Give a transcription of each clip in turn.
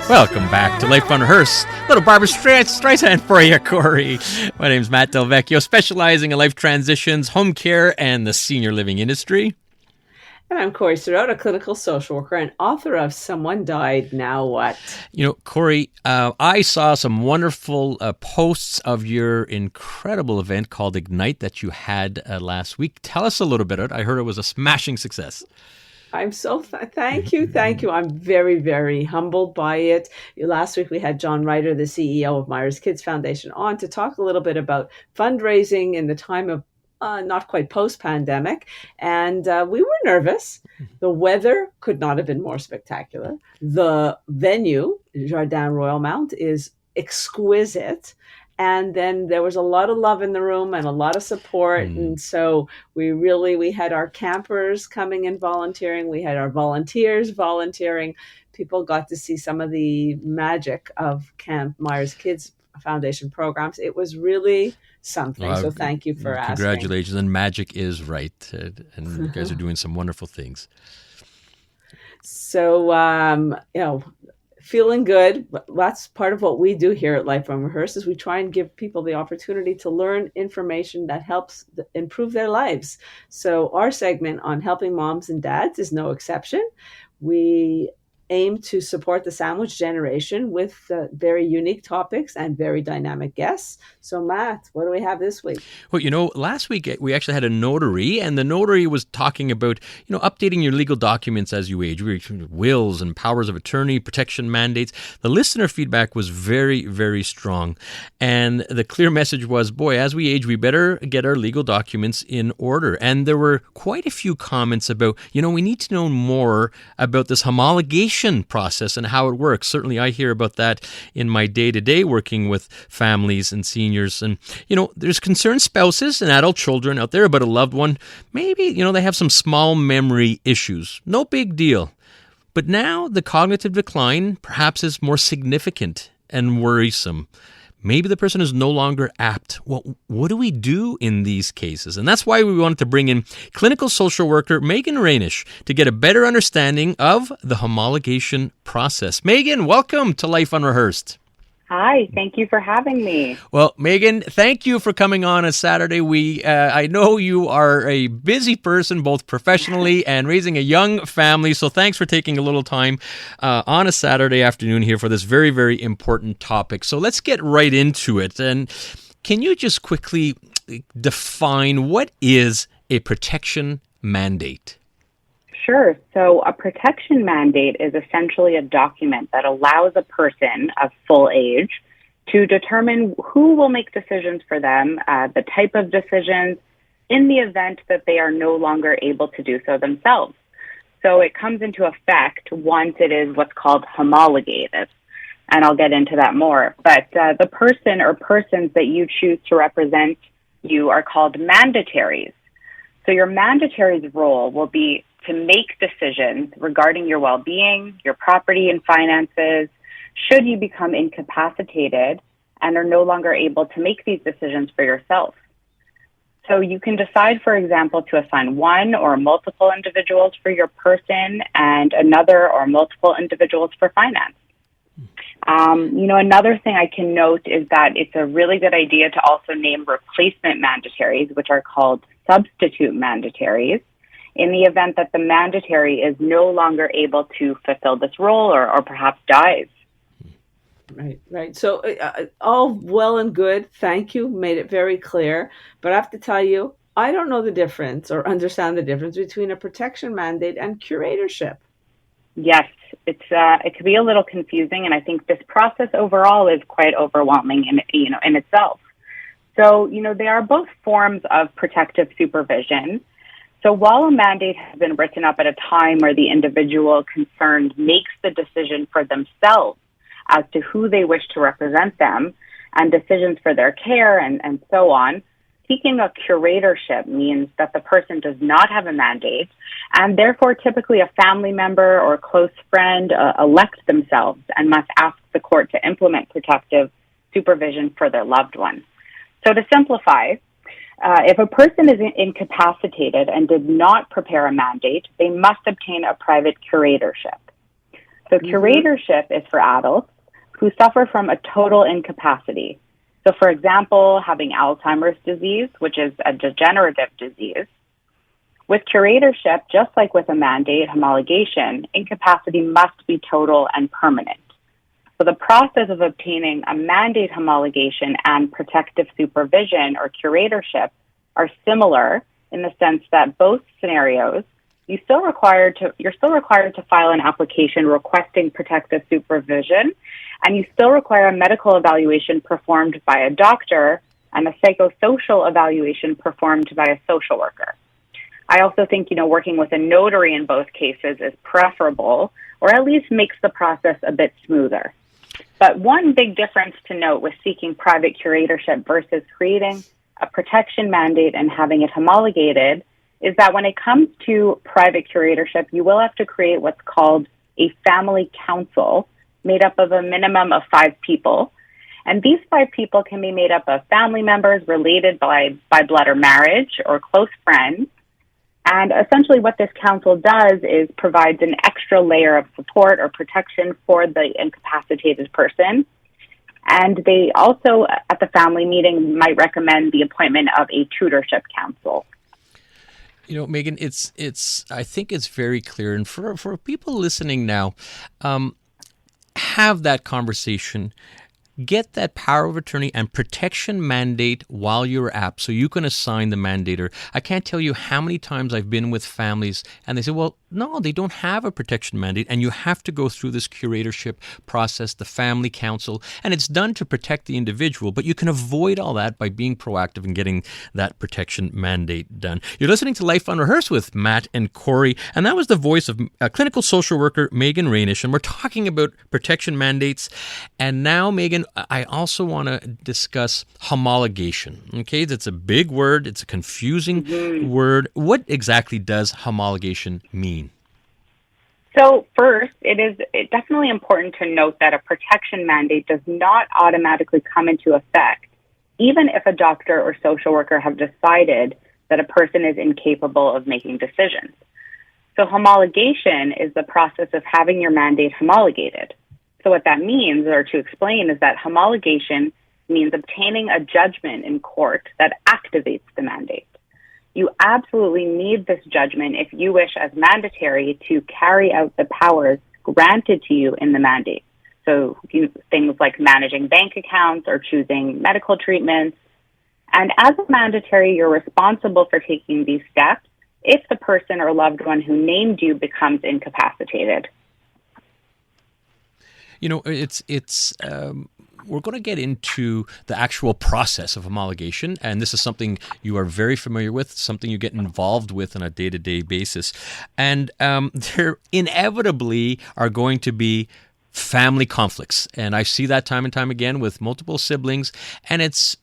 Welcome back to Life Unrehearsed. Little Barbara Streisand for you, Corrie. My name's Matt Delvecchio, specializing in life transitions, home care, and the senior living industry. And I'm Corrie Sirota, clinical social worker and author of Someone Died, Now What? You know, Corrie, I saw some wonderful posts of your incredible event called Ignite that you had last week. Tell us a little bit of it. I heard it was a smashing success. I'm so thank you. I'm very, very humbled by it. Last week we had John Ryder, the CEO of Myers Kids Foundation, on to talk a little bit about fundraising in the time of not quite post-pandemic, and we were nervous. The weather could not have been more spectacular. The venue, Jardin Royal Mount, is exquisite. And then there was a lot of love in the room and a lot of support. And so we had our campers coming and volunteering. We had our volunteers volunteering. People got to see some of the magic of Camp Myers Kids Foundation programs. It was really something. So thank you for asking. Congratulations. And magic is right. And you guys are doing some wonderful things. So, feeling good. That's part of what we do here at Life Unrehearsed is we try and give people the opportunity to learn information that helps improve their lives. So our segment on helping moms and dads is no exception. We aim to support the sandwich generation with very unique topics and very dynamic guests. So Matt, what do we have this week? Well, last week we actually had a notary, and the notary was talking about, updating your legal documents as you age, wills and powers of attorney, protection mandates. The listener feedback was very, very strong. And the clear message was, boy, as we age, we better get our legal documents in order. And there were quite a few comments about, we need to know more about this homologation process and how it works. Certainly I hear about that in my day-to-day working with families and seniors. And, there's concerned spouses and adult children out there about a loved one. Maybe, they have some small memory issues. No big deal. But now the cognitive decline perhaps is more significant and worrisome. Maybe the person is no longer apt. Well, what do we do in these cases? And that's why we wanted to bring in clinical social worker Meagan Reinish to get a better understanding of the homologation process. Meagan, welcome to Life Unrehearsed. Hi, thank you for having me. Well, Meagan, thank you for coming on a Saturday. I know you are a busy person, both professionally and raising a young family, so thanks for taking a little time on a Saturday afternoon here for this very, very important topic. So let's get right into it. And can you just quickly define what is a protection mandate? Sure. So a protection mandate is essentially a document that allows a person of full age to determine who will make decisions for them, the type of decisions, in the event that they are no longer able to do so themselves. So it comes into effect once it is what's called homologated. And I'll get into that more. But the person or persons that you choose to represent you are called mandataries. So your mandatary's role will be to make decisions regarding your well-being, your property and finances, should you become incapacitated and are no longer able to make these decisions for yourself. So you can decide, for example, to assign one or multiple individuals for your person and another or multiple individuals for finance. Another thing I can note is that it's a really good idea to also name replacement mandataries, which are called substitute mandataries, in the event that the mandatory is no longer able to fulfill this role or perhaps dies. Right. So all well and good. Thank you. Made it very clear. But I have to tell you, I don't know the difference or understand the difference between a protection mandate and curatorship. Yes, it can be a little confusing, and I think this process overall is quite overwhelming in itself. So, they are both forms of protective supervision. So while a mandate has been written up at a time where the individual concerned makes the decision for themselves as to who they wish to represent them and decisions for their care and so on, seeking a curatorship means that the person does not have a mandate and therefore typically a family member or close friend elect themselves and must ask the court to implement protective supervision for their loved one. So to simplify, if a person is incapacitated and did not prepare a mandate, they must obtain a private curatorship. So curatorship is for adults who suffer from a total incapacity. So for example, having Alzheimer's disease, which is a degenerative disease. With curatorship, just like with a mandate homologation, incapacity must be total and permanent. So the process of obtaining a mandate homologation and protective supervision or curatorship are similar in the sense that both scenarios, you're still required to file an application requesting protective supervision, and you still require a medical evaluation performed by a doctor and a psychosocial evaluation performed by a social worker. I also think, working with a notary in both cases is preferable, or at least makes the process a bit smoother. But one big difference to note with seeking private curatorship versus creating a protection mandate and having it homologated is that when it comes to private curatorship, you will have to create what's called a family council made up of a minimum of 5 people. And these 5 people can be made up of family members related by blood or marriage or close friends. And essentially what this council does is provides an extra layer of support or protection for the incapacitated person. And they also, at the family meeting, might recommend the appointment of a tutorship council. Meagan, I think it's very clear. And for people listening now, have that conversation. Get that power of attorney and protection mandate while you're apt so you can assign the mandator. I can't tell you how many times I've been with families and they say, well, no, they don't have a protection mandate, and you have to go through this curatorship process, the family council, and it's done to protect the individual, but you can avoid all that by being proactive and getting that protection mandate done. You're listening to Life Unrehearsed with Matt and Corrie, and that was the voice of clinical social worker Meagan Reinish, and we're talking about protection mandates. And now, Meagan, I also want to discuss homologation. Okay, that's a big word. It's a confusing word. What exactly does homologation mean? So first, it's definitely important to note that a protection mandate does not automatically come into effect, even if a doctor or social worker have decided that a person is incapable of making decisions. So homologation is the process of having your mandate homologated. So what that means, or to explain, is that homologation means obtaining a judgment in court that activates the mandate. You absolutely need this judgment if you wish as mandatory to carry out the powers granted to you in the mandate. So things like managing bank accounts or choosing medical treatments. And as a mandatory, you're responsible for taking these steps if the person or loved one who named you becomes incapacitated. We're going to get into the actual process of homologation, and this is something you are very familiar with, something you get involved with on a day-to-day basis. And there inevitably are going to be family conflicts, and I see that time and time again with multiple siblings, and it's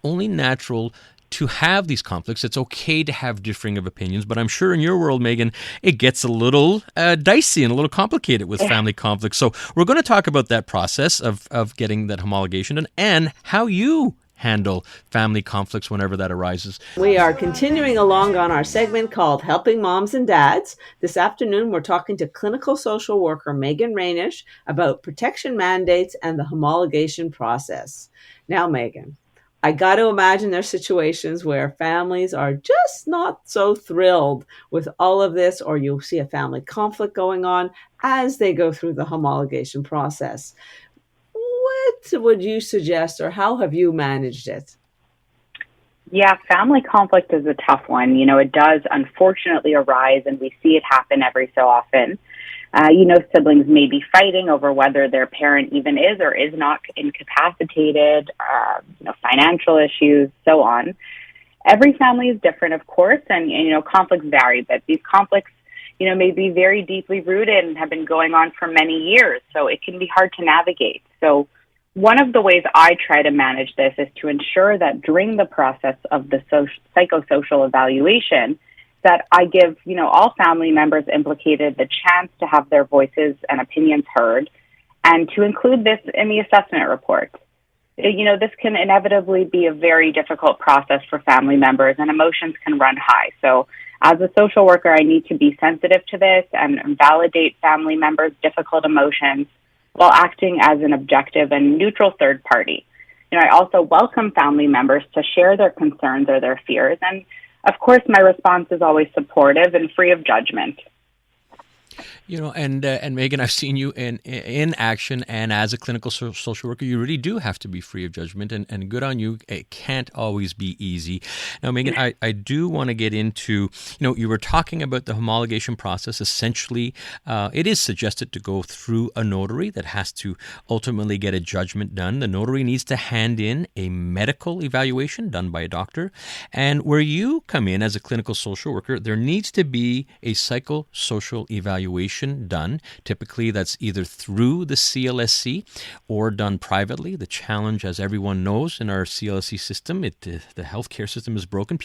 only natural to have these conflicts. It's okay to have differing of opinions, but I'm sure in your world, Meagan, it gets a little dicey and a little complicated with family conflicts. So we're going to talk about that process of getting that homologation and how you handle family conflicts whenever that arises. We are continuing along on our segment called Helping Moms and Dads. This afternoon, we're talking to clinical social worker Meagan Reinish about protection mandates and the homologation process. Now, Meagan, I got to imagine there's situations where families are just not so thrilled with all of this, or you see a family conflict going on as they go through the homologation process. What would you suggest, or how have you managed it? Yeah, family conflict is a tough one. It does unfortunately arise, and we see it happen every so often. Siblings may be fighting over whether their parent even is or is not incapacitated, financial issues, so on. Every family is different, of course, and conflicts vary, but these conflicts, may be very deeply rooted and have been going on for many years, so it can be hard to navigate. So one of the ways I try to manage this is to ensure that during the process of the psychosocial evaluation, that I give, all family members implicated the chance to have their voices and opinions heard, and to include this in the assessment report. This can inevitably be a very difficult process for family members, and emotions can run high. So As a social worker, I need to be sensitive to this and validate family members' difficult emotions while acting as an objective and neutral third party. I also welcome family members to share their concerns or their fears. And of course, my response is always supportive and free of judgment. And Meagan, I've seen you in action, and as a clinical social worker, you really do have to be free of judgment, and good on you. It can't always be easy. Now, Meagan, I do want to get into, you were talking about the homologation process. Essentially, it is suggested to go through a notary that has to ultimately get a judgment done. The notary needs to hand in a medical evaluation done by a doctor, and where you come in as a clinical social worker, there needs to be a psychosocial evaluation done. Typically, that's either through the CLSC or done privately. The challenge, as everyone knows, in our CLSC system, the healthcare system is broken.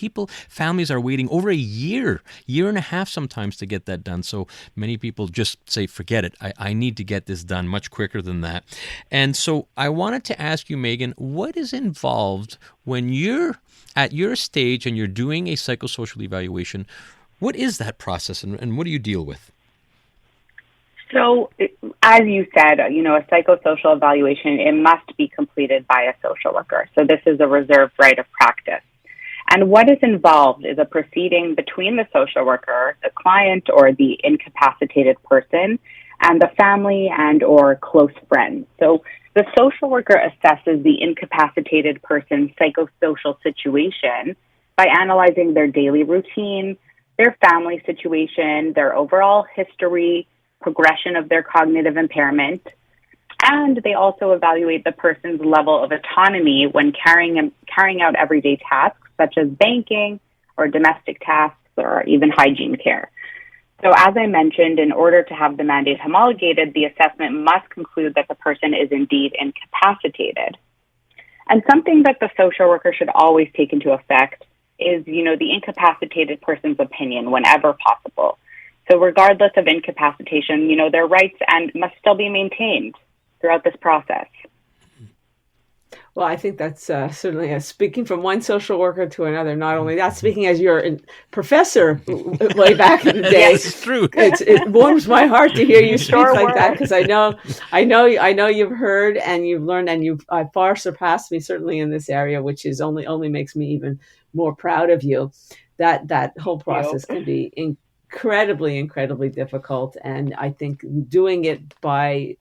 Families are waiting over a year and a half sometimes to get that done. So many people just say, forget it. I need to get this done much quicker than that. And so I wanted to ask you, Meagan, what is involved when you're at your stage and you're doing a psychosocial evaluation? What is that process, and what do you deal with? So, as you said, a psychosocial evaluation, it must be completed by a social worker. So this is a reserved right of practice. And what is involved is a proceeding between the social worker, the client, or the incapacitated person, and the family and or close friends. So the social worker assesses the incapacitated person's psychosocial situation by analyzing their daily routine, their family situation, their overall history, progression of their cognitive impairment, and they also evaluate the person's level of autonomy when carrying out everyday tasks such as banking or domestic tasks or even hygiene care. So as I mentioned, in order to have the mandate homologated, the assessment must conclude that the person is indeed incapacitated. And something that the social worker should always take into effect is, the incapacitated person's opinion whenever possible. So regardless of incapacitation, their rights must still be maintained throughout this process. Well, I think that's certainly speaking from one social worker to another. Not only that, speaking as your professor way back in the day. Yes, it's true. It warms my heart to hear you speak like that, because I know you've heard and you've learned, and you've far surpassed me certainly in this area, which is only makes me even more proud of you. That whole process can be incredibly difficult, and I think doing it by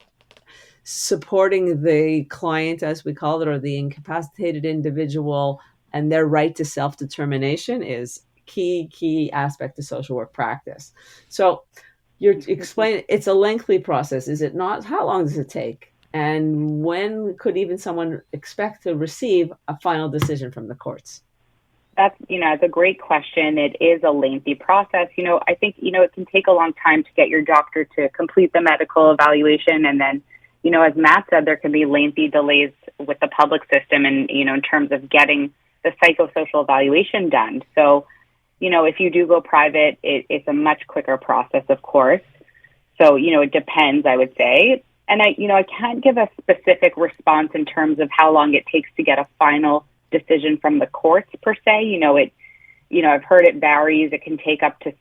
supporting the client, as we call it, or the incapacitated individual, and their right to self-determination is key aspect of social work practice. So you're explaining it's a lengthy process, is it not? How long does it take? And when could even someone expect to receive a final decision from the courts? That's, it's a great question. It is a lengthy process. I think, it can take a long time to get your doctor to complete the medical evaluation. And then, as Matt said, there can be lengthy delays with the public system and, in terms of getting the psychosocial evaluation done. So, if you do go private, it's a much quicker process, of course. So, it depends, I would say. And I can't give a specific response in terms of how long it takes to get a final decision from the courts per se. I've heard it varies. It can take up to,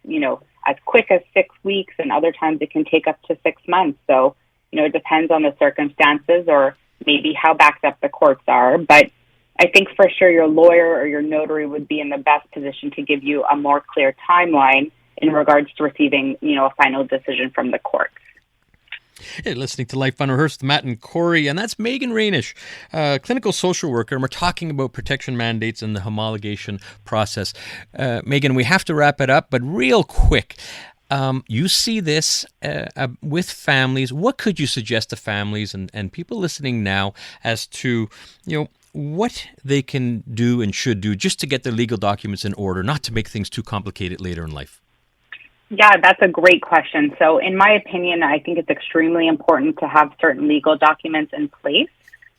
as quick as 6 weeks, and other times it can take up to 6 months. So, it depends on the circumstances or maybe how backed up the courts are. But I think for sure your lawyer or your notary would be in the best position to give you a more clear timeline in regards to receiving, a final decision from the courts. Hey, listening to Life Unrehearsed, Matt and Corrie, and that's Meagan Reinish, clinical social worker, and we're talking about protection mandates and the homologation process. Meagan, we have to wrap it up, but real quick, you see this with families. What could you suggest to families and people listening now as to, what they can do and should do just to get their legal documents in order, not to make things too complicated later in life? Yeah, that's a great question. So in my opinion, I think it's extremely important to have certain legal documents in place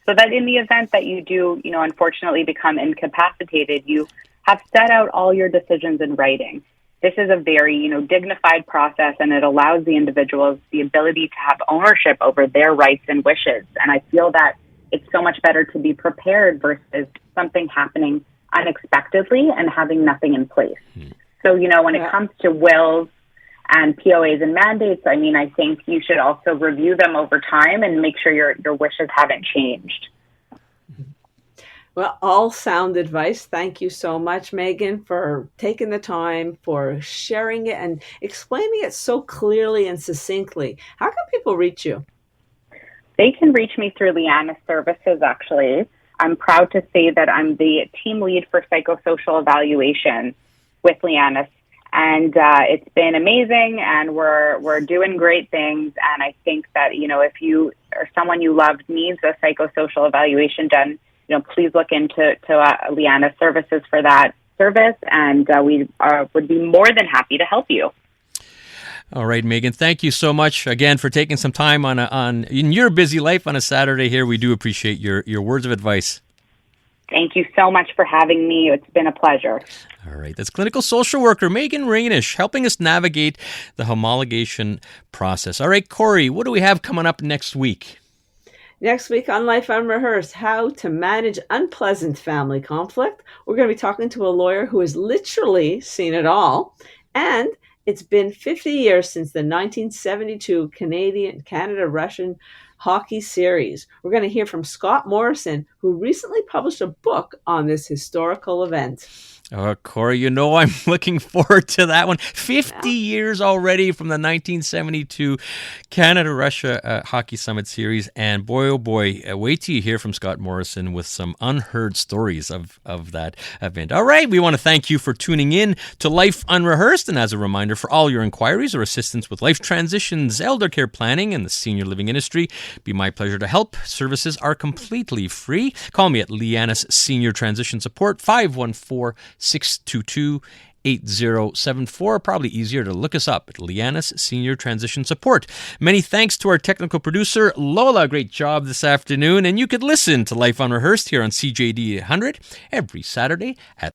so that in the event that you do, unfortunately become incapacitated, you have set out all your decisions in writing. This is a very, dignified process, and it allows the individuals the ability to have ownership over their rights and wishes. And I feel that it's so much better to be prepared versus something happening unexpectedly and having nothing in place. So, when it comes to wills and POAs and mandates, I think you should also review them over time and make sure your wishes haven't changed. Well, all sound advice. Thank you so much, Meagan, for taking the time, for sharing it and explaining it so clearly and succinctly. How can people reach you? They can reach me through Lianas Services, actually. I'm proud to say that I'm the team lead for psychosocial evaluation with Lianas. And it's been amazing, and we're doing great things. And I think that, if you or someone you love needs a psychosocial evaluation done, please look into Lianas Services for that service, and we would be more than happy to help you. All right, Meagan, thank you so much again for taking some time in your busy life on a Saturday here. We do appreciate your words of advice. Thank you so much for having me. It's been a pleasure. All right. That's clinical social worker Meagan Reinish helping us navigate the homologation process. All right, Corrie, what do we have coming up next week? Next week on Life Unrehearsed, how to manage unpleasant family conflict. We're going to be talking to a lawyer who has literally seen it all. And it's been 50 years since the 1972 Canada-Russian hockey series. We're going to hear from Scott Morrison, who recently published a book on this historical event. Corrie, I'm looking forward to that one. 50 years already from the 1972 Canada-Russia Hockey Summit Series. And boy, oh boy, wait till you hear from Scott Morrison with some unheard stories of that event. All right, we want to thank you for tuning in to Life Unrehearsed. And as a reminder, for all your inquiries or assistance with life transitions, elder care planning, and the senior living industry, it'd be my pleasure to help. Services are completely free. Call me at Lianas Senior Transition Support, 514-622-8074. Probably easier to look us up at Lianas Senior Transition Support. Many thanks to our technical producer, Lola. Great job this afternoon. And you could listen to Life Unrehearsed here on CJAD 100 every Saturday at